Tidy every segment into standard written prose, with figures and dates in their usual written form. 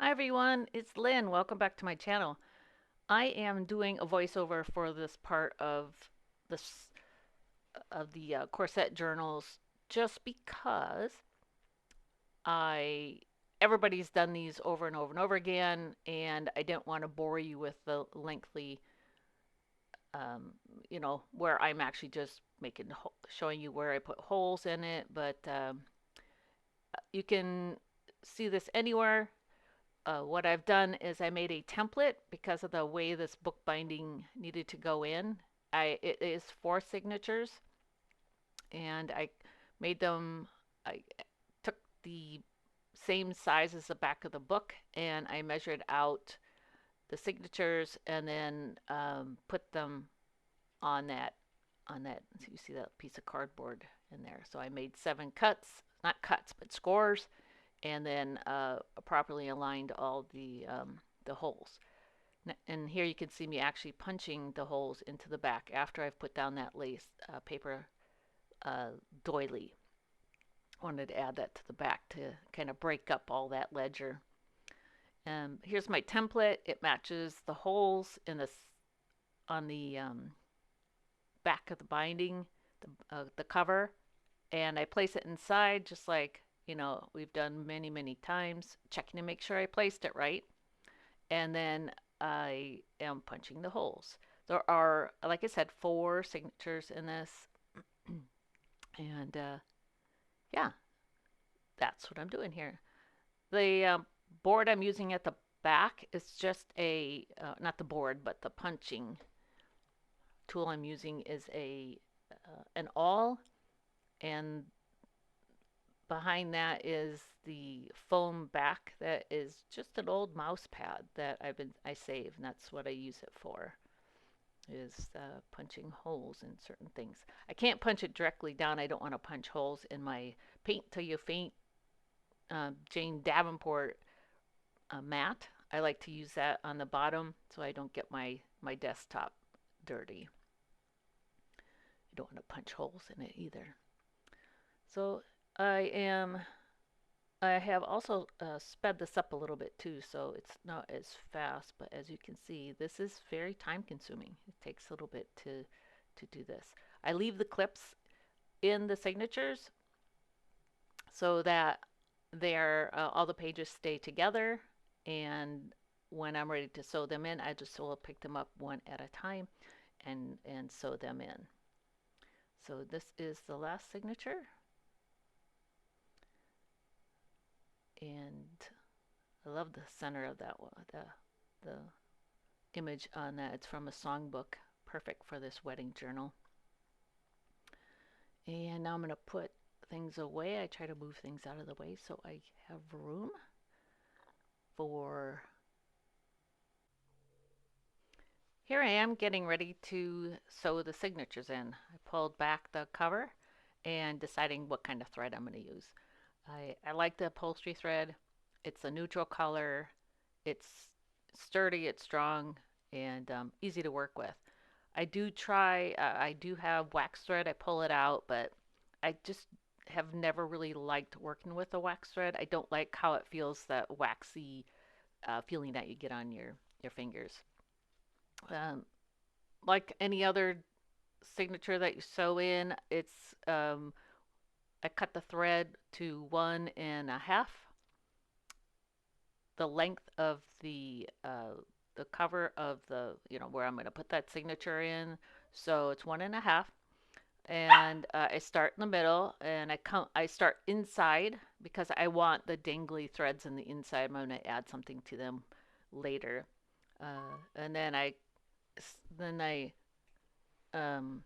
Hi everyone, it's Lynn. Welcome back to my channel. I am doing a voiceover for this part this of the Corset journals just because I everybody's done these over and over and over again, and I didn't want to bore you with the lengthy, um, where I'm actually just showing you where I put holes in it, but you can see this anywhere. What I've done is I made a template because of the way this book binding needed to go in. It is 4 signatures, and I made them. I took the same size as the back of the book, and I measured out the signatures, and then put them on that. So you see that piece of cardboard in there. So I made 7 cuts, not cuts, but scores, and then properly aligned all the holes. And here you can see me actually punching the holes into the back after I've put down that lace paper doily. Wanted to add that to the back to kind of break up all that ledger. Here's my template. It matches the holes in this on the back of the binding, the cover, and I place it inside just like we've done many times, checking to make sure I placed it right, and then I am punching the holes. There are, like I said, 4 signatures in this, and yeah, that's what I'm doing here. The board I'm using at the back is just not the board, but the punching tool I'm using is an awl, and behind that is the foam back that is just an old mouse pad that I save, and that's what I use it for, is punching holes in certain things. I can't punch it directly down. I don't want to punch holes in my paint till you faint Jane Davenport mat. I like to use that on the bottom so I don't get my desktop dirty. I don't want to punch holes in it either. So I have also sped this up a little bit too, so it's not as fast, but as you can see, this is very time consuming. It takes a little bit to do this. I leave the clips in the signatures so that all the pages stay together, and when I'm ready to sew them in, I just will pick them up one at a time and sew them in. So this is the last signature, and I love the center of that one, the image on that. It's from a songbook, perfect for this wedding journal. And now I'm going to put things away. I try to move things out of the way so I have room for. Here I am getting ready to sew the signatures in. I pulled back the cover and deciding what kind of thread I'm going to use. I like the upholstery thread. It's a neutral color. It's sturdy, it's strong, and easy to work with. I do have wax thread. I pull it out, but I just have never really liked working with a wax thread. I don't like how it feels, that waxy feeling that you get on your fingers. Um, like any other signature that you sew in, I cut the thread to 1.5 the length of the cover of the where I'm going to put that signature in. So it's 1.5, and I start in the middle, and I start inside because I want the dangly threads in the inside. I'm going to add something to them later, and then um,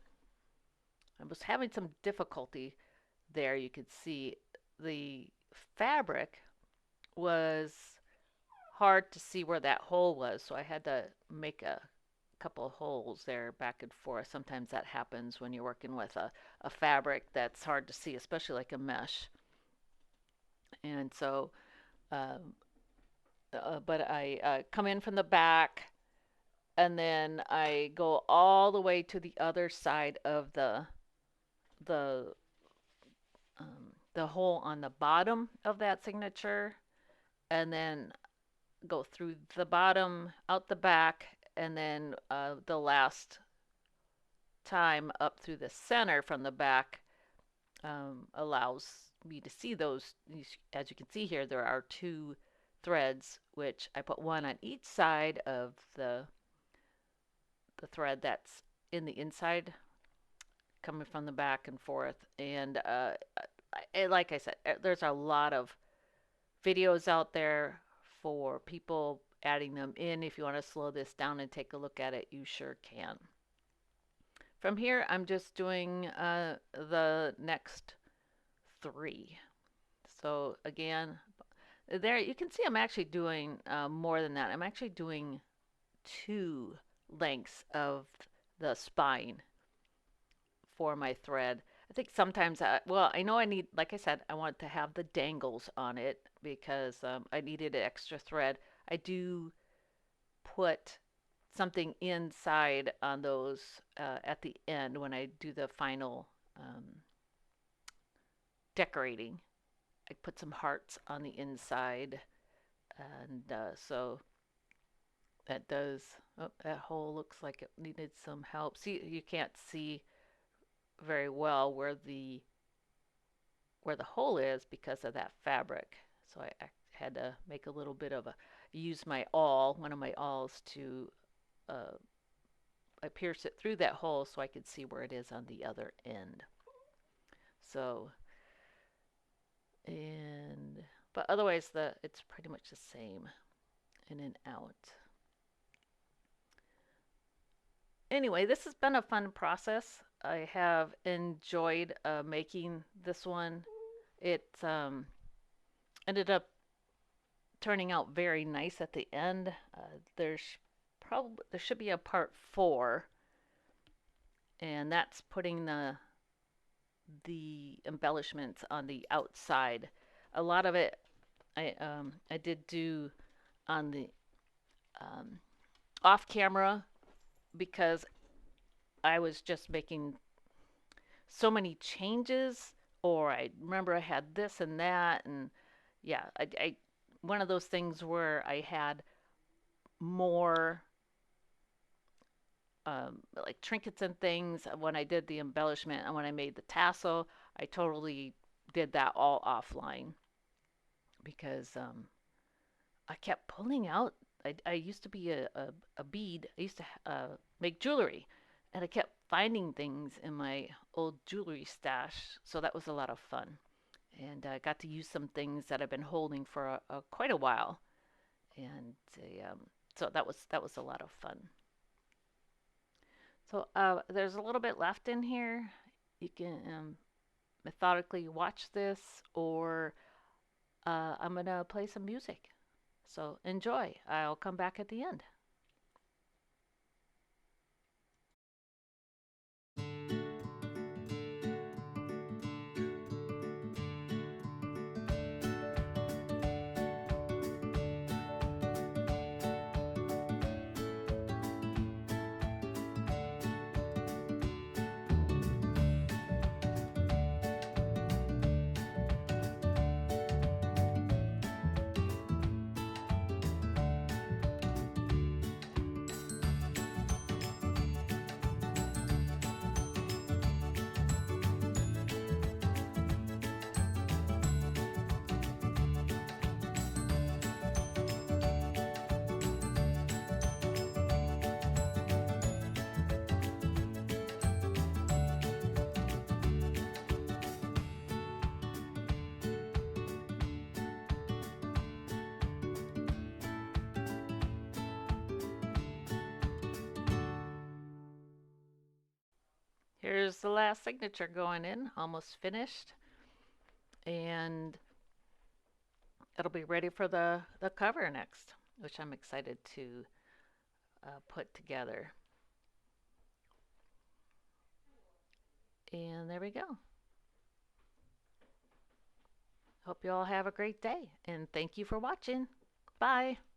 I was having some difficulty there. You could see the fabric was hard to see where that hole was, so I had to make a couple of holes there back and forth. Sometimes that happens when you're working with a fabric that's hard to see, especially like a mesh. And so, um, but I come in from the back, and then I go all the way to the other side of the the hole on the bottom of that signature, and then go through the bottom, out the back, and then the last time up through the center from the back allows me to see those. As you can see here, there are two threads, which I put one on each side of the thread that's in the inside, coming from the back and forth. And like I said, there's a lot of videos out there for people adding them in. If you want to slow this down and take a look at it, you sure can. From here, I'm just doing the next three. So again, there you can see I'm actually doing more than that. I'm actually doing two lengths of the spine for my thread. I think sometimes, well, I know I need, like I said, I want to have the dangles on it because I needed an extra thread. I do put something inside on those at the end when I do the final decorating. I put some hearts on the inside, and so that does. Oh, that hole looks like it needed some help. See, you can't see very well where the hole is because of that fabric. So I had to make a little bit of a use my awl, one of my awls, to I pierce it through that hole so I could see where it is on the other end. So, but otherwise it's pretty much the same in and out. Anyway, this has been a fun process. I have enjoyed making this one. It ended up turning out very nice at the end. There should be a part 4, and that's putting the embellishments on the outside. A lot of it I did do on the off camera because I was just making so many changes, or I remember I had this and that, and yeah, I one of those things where I had more like trinkets and things when I did the embellishment, and when I made the tassel, I totally did that all offline because I kept pulling out. I used to be a bead. I used to make jewelry, and I kept finding things in my old jewelry stash. So that was a lot of fun, and I got to use some things that I've been holding for quite a while, and so that was a lot of fun. So there's a little bit left in here. You can methodically watch this, or I'm gonna play some music. So enjoy. I'll come back at the end. Here's the last signature going in, almost finished. And it'll be ready for the cover next, which I'm excited to put together. And there we go. Hope you all have a great day, and thank you for watching. Bye.